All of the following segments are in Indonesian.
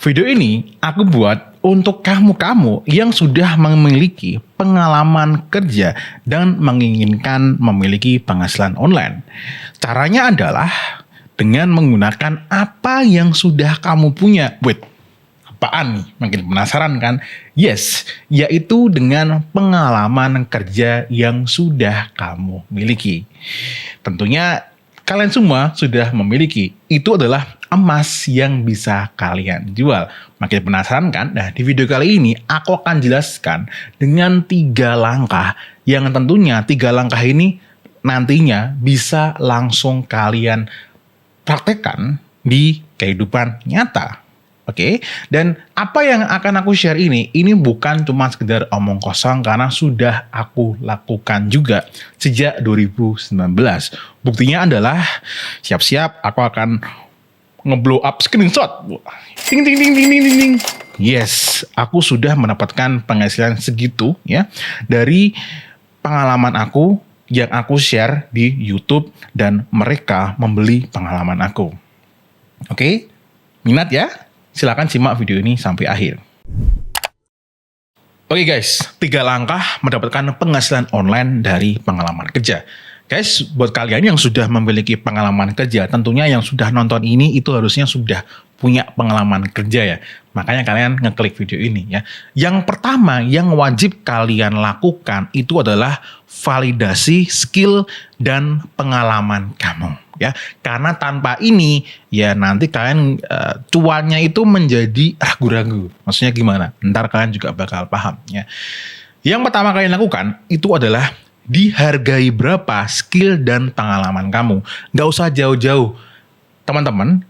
Video ini aku buat untuk kamu-kamu yang sudah memiliki pengalaman kerja dan menginginkan memiliki penghasilan online. Caranya adalah dengan menggunakan apa yang sudah kamu punya. Wait, apaan nih? Makin penasaran kan? Yes, yaitu dengan pengalaman kerja yang sudah kamu miliki. Tentunya kalian semua sudah memiliki. Itu adalah emas yang bisa kalian jual. Makin penasaran kan? Nah, di video kali ini aku akan jelaskan dengan 3 langkah yang tentunya 3 langkah ini nantinya bisa langsung kalian praktekkan di kehidupan nyata. Oke, dan apa yang akan aku share ini bukan cuma sekedar omong kosong karena sudah aku lakukan juga sejak 2019. Buktinya adalah siap-siap aku akan ngeblow up screenshot. Ding ding ding ding ding ding. Yes, aku sudah mendapatkan penghasilan segitu ya dari pengalaman aku yang aku share di YouTube dan mereka membeli pengalaman aku. Oke, minat ya? Silakan simak video ini sampai akhir. Oke guys, 3 langkah mendapatkan penghasilan online dari pengalaman kerja. Guys, buat kalian yang sudah memiliki pengalaman kerja, tentunya yang sudah nonton ini itu harusnya sudah punya pengalaman kerja ya. Makanya kalian ngeklik video ini ya. Yang pertama yang wajib kalian lakukan itu adalah validasi skill dan pengalaman kamu ya. Karena tanpa ini ya nanti kalian cuannya itu menjadi ragu-ragu. Maksudnya gimana? Ntar kalian juga bakal paham ya. Yang pertama kalian lakukan itu adalah dihargai berapa skill dan pengalaman kamu. Nggak usah jauh-jauh. Teman-teman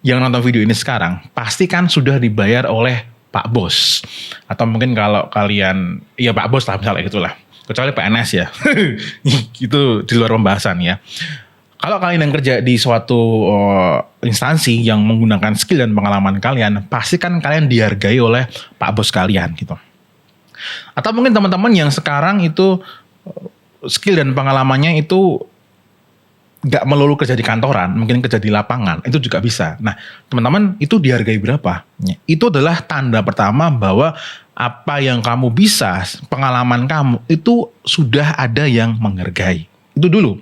yang nonton video ini sekarang pasti kan sudah dibayar oleh Pak Bos. Atau mungkin kalau kalian, ya Pak Bos lah misalnya gitulah. Kecuali PNS ya. Itu di luar pembahasan ya. Kalau kalian yang kerja di suatu instansi yang menggunakan skill dan pengalaman kalian, pasti kan kalian dihargai oleh Pak Bos kalian gitu. Atau mungkin teman-teman yang sekarang itu skill dan pengalamannya itu gak melulu kerja di kantoran, mungkin kerja di lapangan, itu juga bisa. Nah, teman-teman itu dihargai berapa? Itu adalah tanda pertama bahwa apa yang kamu bisa, pengalaman kamu, itu sudah ada yang menghargai. Itu dulu.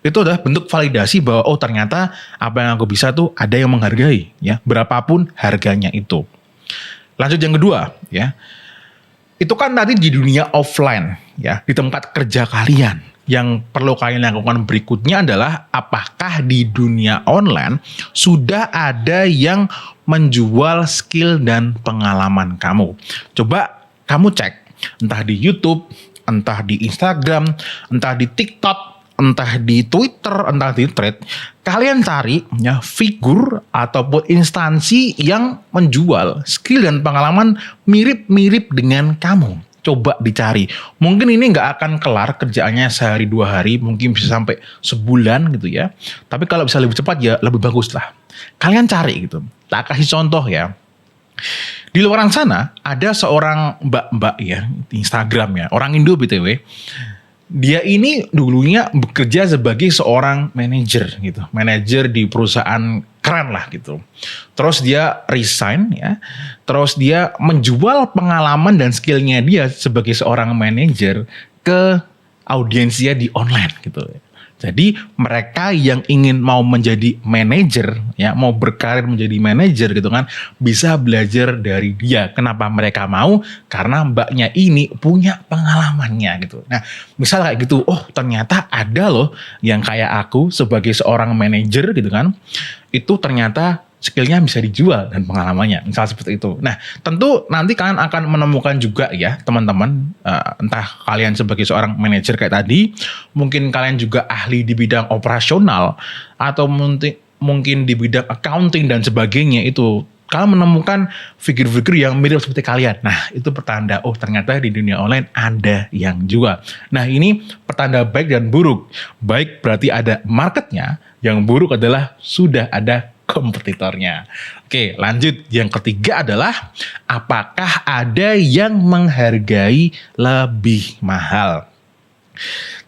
Itu adalah bentuk validasi bahwa oh ternyata apa yang aku bisa tuh ada yang menghargai. Ya, berapapun harganya itu. Lanjut yang kedua, ya. Itu kan tadi di dunia offline, ya, di tempat kerja kalian. Yang perlu kalian lakukan berikutnya adalah apakah di dunia online sudah ada yang menjual skill dan pengalaman kamu. Coba kamu cek, entah di YouTube, entah di Instagram, entah di TikTok, entah di Twitter, entah di Thread, kalian cari ya figur ataupun instansi yang menjual skill dan pengalaman mirip-mirip dengan kamu. Coba dicari. Mungkin ini nggak akan kelar kerjaannya sehari 2 hari, mungkin bisa sampai sebulan gitu ya. Tapi kalau bisa lebih cepat ya lebih bagus lah. Kalian cari gitu. Tak kasih contoh ya. Di luar sana ada seorang mbak-mbak ya di Instagram ya, orang Indo BTW. Dia ini dulunya bekerja sebagai seorang manajer gitu. Manajer di perusahaan keren lah gitu. Terus dia resign ya. Terus dia menjual pengalaman dan skillnya dia sebagai seorang manajer ke audiensnya di online gitu. Jadi mereka yang ingin mau menjadi manajer ya, mau berkarir menjadi manajer gitu kan, bisa belajar dari dia. Kenapa mereka mau? Karena mbaknya ini punya pengalamannya gitu. Nah, misal kayak gitu, oh ternyata ada loh yang kayak aku sebagai seorang manajer gitu kan, itu ternyata skillnya bisa dijual dan pengalamannya, misal seperti itu. Nah, tentu nanti kalian akan menemukan juga ya teman-teman, entah kalian sebagai seorang manajer kayak tadi, mungkin kalian juga ahli di bidang operasional, atau mungkin di bidang accounting dan sebagainya itu, kalian menemukan figur-figur yang mirip seperti kalian. Nah, itu pertanda, oh ternyata di dunia online ada yang jual. Nah, ini pertanda baik dan buruk. Baik berarti ada marketnya, yang buruk adalah sudah ada kompetitornya. Oke, lanjut. Yang ketiga adalah apakah ada yang menghargai lebih mahal?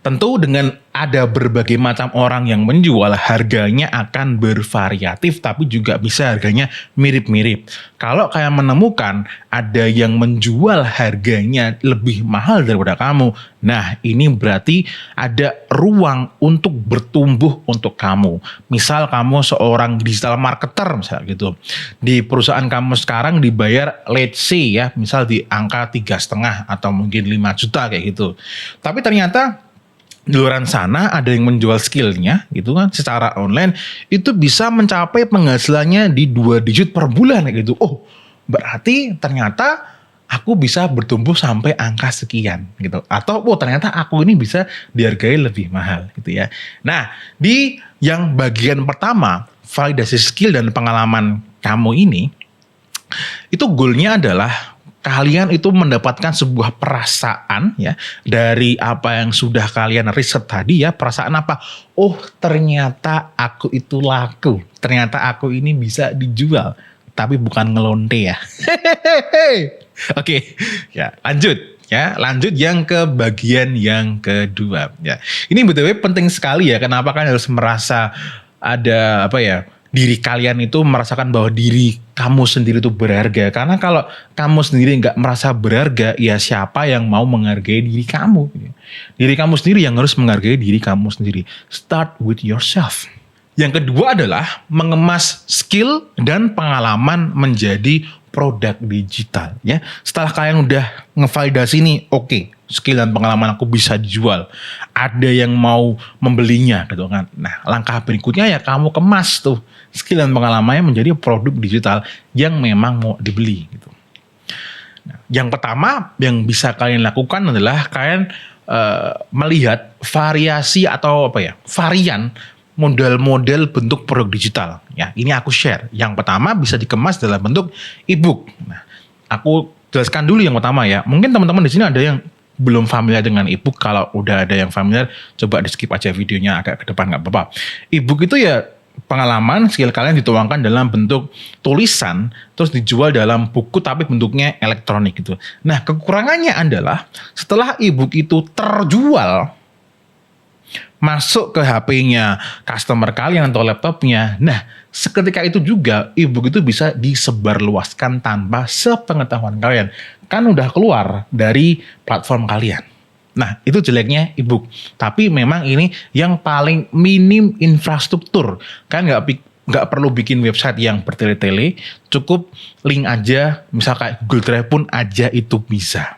Tentu dengan ada berbagai macam orang yang menjual, harganya akan bervariatif tapi juga bisa harganya mirip-mirip. Kalau kalian menemukan ada yang menjual harganya lebih mahal daripada kamu, nah ini berarti ada ruang untuk bertumbuh untuk kamu. Misal kamu seorang digital marketer misalnya gitu. Di perusahaan kamu sekarang dibayar let's say ya, misal di angka 3,5 atau mungkin 5 juta kayak gitu. Tapi ternyata di luar sana ada yang menjual skillnya gitu kan secara online itu bisa mencapai penghasilannya di 2 digit per bulan gitu. Oh, berarti ternyata aku bisa bertumbuh sampai angka sekian gitu. Atau oh ternyata aku ini bisa dihargai lebih mahal gitu ya. Nah, di yang bagian pertama, validasi skill dan pengalaman kamu ini itu goalnya adalah kalian itu mendapatkan sebuah perasaan ya dari apa yang sudah kalian riset tadi ya. Perasaan apa? Oh ternyata aku itu laku. Ternyata aku ini bisa dijual. Tapi bukan ngelonte ya. Oke, ya lanjut. Ya, lanjut yang ke bagian yang kedua. Ya, ini BTW penting sekali ya. Kenapa kan harus merasa ada apa ya? Diri kalian itu merasakan bahwa diri kamu sendiri itu berharga. Karena kalau kamu sendiri nggak merasa berharga, ya siapa yang mau menghargai diri kamu? Diri kamu sendiri yang harus menghargai diri kamu sendiri. Start with yourself. Yang kedua adalah mengemas skill dan pengalaman menjadi produk digital. Ya, setelah kalian udah ngevalidasi nih, oke, skill dan pengalaman aku bisa dijual. Ada yang mau membelinya gitu kan. Nah, langkah berikutnya ya kamu kemas tuh skill dan pengalamannya menjadi produk digital yang memang mau dibeli gitu. Nah, yang pertama yang bisa kalian lakukan adalah kalian melihat variasi atau apa ya, varian model-model bentuk produk digital. Ya, ini aku share. Yang pertama bisa dikemas dalam bentuk e-book. Nah, aku jelaskan dulu yang pertama ya. Mungkin teman-teman di sini ada yang belum familiar dengan e-book. Kalau udah ada yang familiar, coba di skip aja videonya agak ke depan nggak apa-apa. E-book itu ya pengalaman skill kalian dituangkan dalam bentuk tulisan terus dijual dalam buku tapi bentuknya elektronik gitu. Nah, kekurangannya adalah setelah e-book itu terjual masuk ke HP-nya customer kalian atau laptopnya. Nah, seketika itu juga e-book itu bisa disebarluaskan tanpa sepengetahuan kalian. Kan udah keluar dari platform kalian. Nah, itu jeleknya e-book. Tapi memang ini yang paling minim infrastruktur. Kan nggak perlu bikin website yang bertele-tele, cukup link aja, misal kayak Google Drive pun aja itu bisa.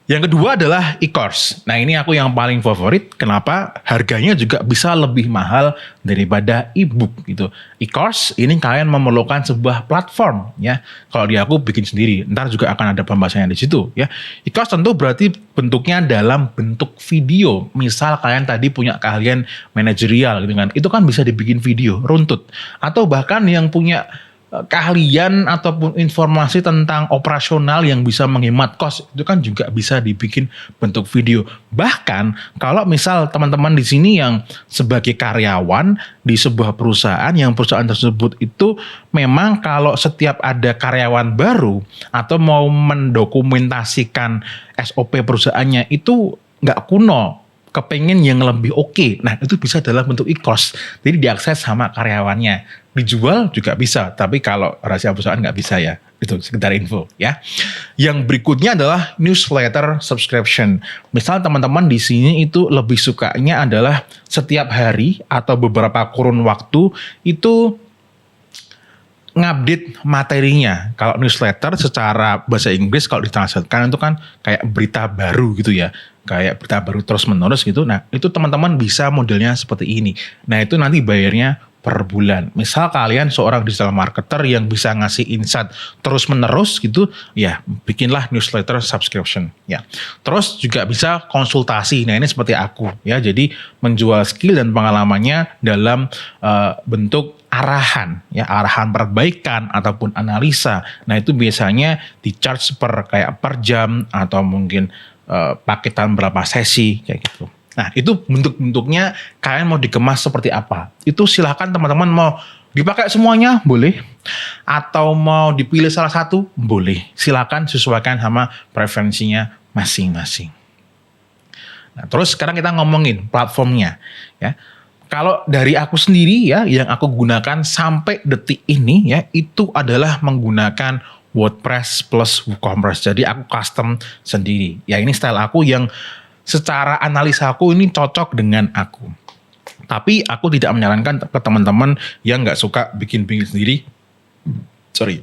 Yang kedua adalah e-course. Nah, ini aku yang paling favorit. Kenapa? Harganya juga bisa lebih mahal daripada e-book gitu. E-course ini kalian memerlukan sebuah platform ya. Kalau di aku bikin sendiri. Ntar juga akan ada pembahasannya di situ ya. E-course tentu berarti bentuknya dalam bentuk video. Misal kalian tadi punya keahlian manajerial gitu kan. Itu kan bisa dibikin video runtut. Atau bahkan yang punya keahlian ataupun informasi tentang operasional yang bisa menghemat kos itu kan juga bisa dibikin bentuk video. Bahkan kalau misal teman-teman di sini yang sebagai karyawan di sebuah perusahaan yang perusahaan tersebut itu memang kalau setiap ada karyawan baru atau mau mendokumentasikan SOP perusahaannya itu nggak kuno, kepengen yang lebih oke. Nah, itu bisa dalam bentuk e-course. Jadi diakses sama karyawannya. Dijual juga bisa, tapi kalau rahasia perusahaan nggak bisa ya. Itu sekedar info ya. Yang berikutnya adalah newsletter subscription. Misal teman-teman di sini itu lebih sukanya adalah setiap hari atau beberapa kurun waktu itu ngupdate materinya. Kalau newsletter secara bahasa Inggris kalau ditranslatekan itu kan kayak berita baru gitu ya. Kayak berita baru terus menerus gitu. Nah, itu teman-teman bisa modelnya seperti ini. Nah, itu nanti bayarnya per bulan. Misal kalian seorang digital marketer yang bisa ngasih insight terus menerus gitu, ya bikinlah newsletter subscription ya. Terus juga bisa konsultasi. Nah, ini seperti aku ya. Jadi menjual skill dan pengalamannya dalam bentuk arahan ya, arahan perbaikan ataupun analisa. Nah, itu biasanya di charge per jam atau mungkin paketan berapa sesi kayak gitu. Nah, itu bentuk-bentuknya kalian mau dikemas seperti apa. Itu silahkan teman-teman mau dipakai semuanya boleh. Atau mau dipilih salah satu boleh. Silahkan sesuaikan sama preferensinya masing-masing. Nah, terus sekarang kita ngomongin platformnya ya. Kalau dari aku sendiri ya, yang aku gunakan sampai detik ini ya, itu adalah menggunakan WordPress plus WooCommerce. Jadi aku custom sendiri. Ya ini style aku yang secara analisa aku ini cocok dengan aku. Tapi aku tidak menyarankan ke teman-teman yang nggak suka bikin-bikin sendiri. Sorry.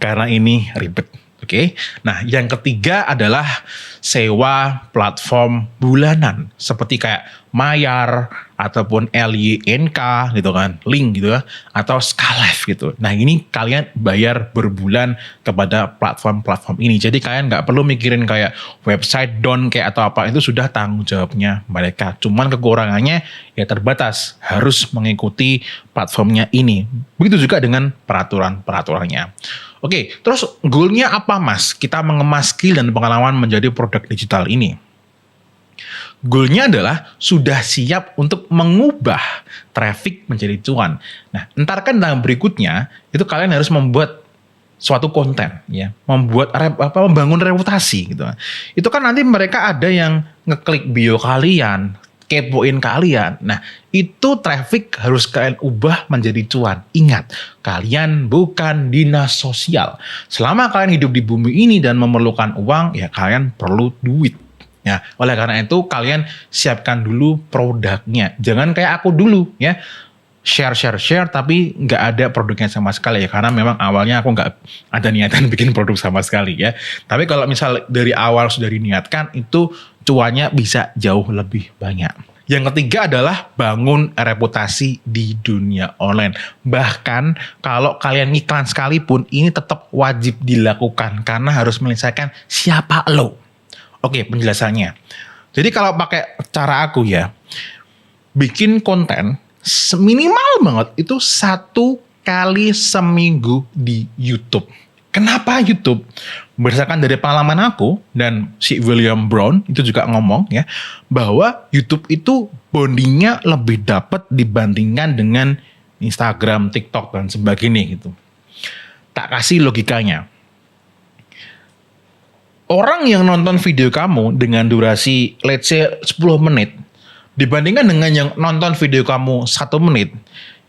Karena ini ribet. Oke. Nah, yang ketiga adalah sewa platform bulanan seperti kayak Mayar ataupun LYNK gitu kan, Link gitu ya, atau Skalive gitu. Nah, ini kalian bayar berbulan kepada platform-platform ini. Jadi kalian nggak perlu mikirin kayak website down kayak atau apa, itu sudah tanggung jawabnya mereka. Cuman kekurangannya ya terbatas, harus mengikuti platformnya ini. Begitu juga dengan peraturan-peraturannya. Oke, terus goalnya apa mas? Kita mengemas skill dan pengalaman menjadi produk digital ini. Goalnya adalah sudah siap untuk mengubah traffic menjadi cuan. Nah, entar kan dalam berikutnya itu kalian harus membuat suatu konten, ya, membangun reputasi gitu. Itu kan nanti mereka ada yang ngeklik bio kalian, kepoin kalian. Nah, itu traffic harus kalian ubah menjadi cuan. Ingat, kalian bukan dinas sosial. Selama kalian hidup di bumi ini dan memerlukan uang, ya kalian perlu duit. Ya, oleh karena itu kalian siapkan dulu produknya. Jangan kayak aku dulu ya. Share tapi nggak ada produknya sama sekali ya. Karena memang awalnya aku nggak ada niatan bikin produk sama sekali ya. Tapi kalau misal dari awal sudah diniatkan, itu cuannya bisa jauh lebih banyak. Yang ketiga adalah bangun reputasi di dunia online. Bahkan kalau kalian iklan sekalipun, ini tetap wajib dilakukan karena harus menyelesaikan siapa lo. Oke, penjelasannya. Jadi kalau pakai cara aku ya, bikin konten minimal banget itu 1 kali seminggu di YouTube. Kenapa YouTube? Berdasarkan dari pengalaman aku dan si William Brown itu juga ngomong ya, bahwa YouTube itu bondingnya lebih dapat dibandingkan dengan Instagram, TikTok dan sebagainya gitu. Tak kasih logikanya. Orang yang nonton video kamu dengan durasi let's say 10 menit dibandingkan dengan yang nonton video kamu 1 menit,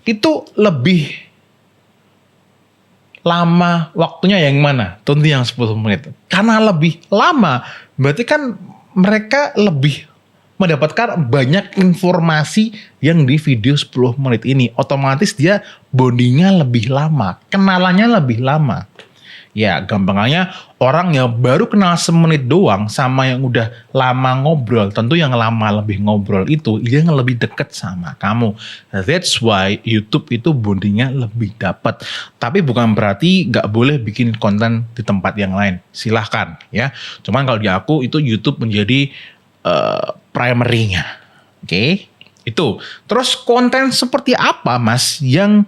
itu lebih lama waktunya yang mana? Tentu yang 10 menit. Karena lebih lama, berarti kan mereka lebih mendapatkan banyak informasi yang di video 10 menit ini. Otomatis dia bondingnya lebih lama, kenalannya lebih lama. Ya gampangnya orang yang baru kenal semenit doang sama yang udah lama ngobrol, tentu yang lama lebih ngobrol itu dia yang lebih deket sama kamu. That's why YouTube itu bondingnya lebih dapat. Tapi bukan berarti gak boleh bikin konten di tempat yang lain. Silahkan ya. Cuman kalau di aku itu YouTube menjadi primary-nya. Oke? Itu. Terus konten seperti apa mas yang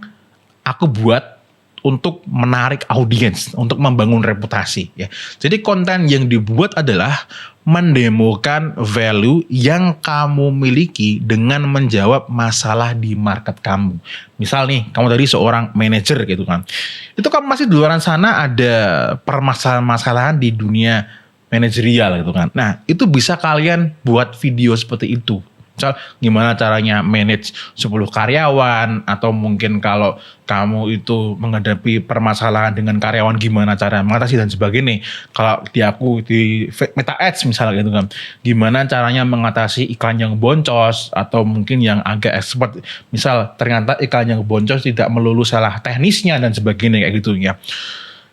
aku buat untuk menarik audiens, untuk membangun reputasi ya. Jadi konten yang dibuat adalah mendemokan value yang kamu miliki dengan menjawab masalah di market kamu. Misal nih, kamu tadi seorang manajer gitu kan. Itu kan masih di luar sana ada permasalahan-masalahan di dunia manajerial gitu kan. Nah, itu bisa kalian buat video seperti itu. Misal gimana caranya manage 10 karyawan, atau mungkin kalau kamu itu menghadapi permasalahan dengan karyawan gimana cara mengatasi dan sebagainya. Kalau di aku di Meta Ads misalnya gitu kan, gimana caranya mengatasi iklan yang boncos atau mungkin yang agak expert. Misal ternyata iklan yang boncos tidak melulu salah teknisnya dan sebagainya kayak gitu ya.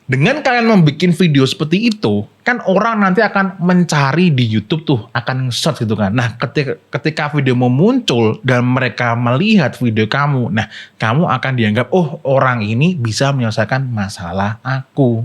Dengan kalian membuat video seperti itu, kan orang nanti akan mencari di YouTube tuh, akan nge-search gitu kan. Nah, ketika video mau muncul dan mereka melihat video kamu, nah kamu akan dianggap, oh orang ini bisa menyelesaikan masalah aku.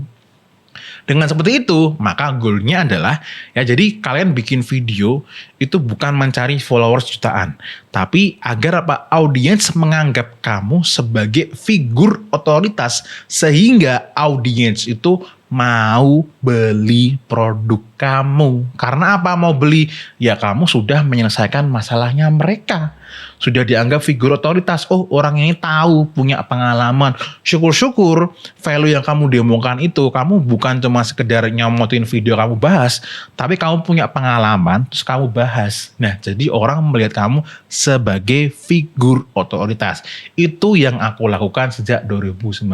Dengan seperti itu, maka goalnya adalah ya jadi kalian bikin video itu bukan mencari followers jutaan, tapi agar audiens menganggap kamu sebagai figur otoritas sehingga audiens itu mau beli produk kamu. Karena apa mau beli? Ya kamu sudah menyelesaikan masalahnya mereka. sudah dianggap figur otoritas. Oh, orang ini tahu, punya pengalaman. Syukur-syukur value yang kamu demokan itu, kamu bukan cuma sekedar nyomotin video kamu bahas, tapi kamu punya pengalaman, terus kamu bahas. Nah, jadi orang melihat kamu sebagai figur otoritas. Itu yang aku lakukan sejak 2019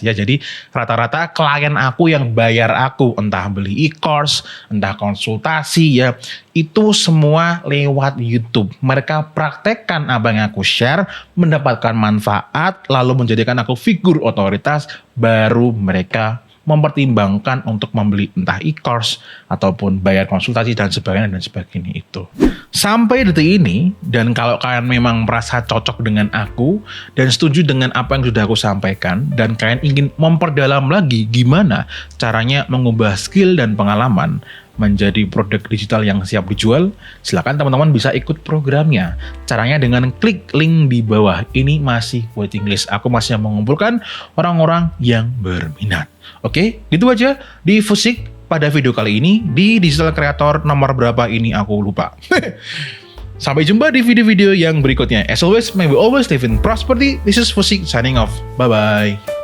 ya. Jadi rata-rata klien aku yang bayar aku, entah beli e-course, entah konsultasi ya, itu semua lewat YouTube. Mereka praktekkan apa yang aku share, mendapatkan manfaat, lalu menjadikan aku figur otoritas, baru mereka mempertimbangkan untuk membeli entah e-course ataupun bayar konsultasi dan sebagainya itu. Sampai detik ini, dan kalau kalian memang merasa cocok dengan aku dan setuju dengan apa yang sudah aku sampaikan, dan kalian ingin memperdalam lagi gimana caranya mengubah skill dan pengalaman menjadi produk digital yang siap dijual, silakan teman-teman bisa ikut programnya. Caranya dengan klik link di bawah. Ini masih waiting list. Aku masih mengumpulkan orang-orang yang berminat. Oke, gitu aja di Fusik pada video kali ini. Di digital creator nomor berapa ini aku lupa. Sampai jumpa di video-video yang berikutnya. As always, may we always live in prosperity. This is Fusik signing off. Bye-bye.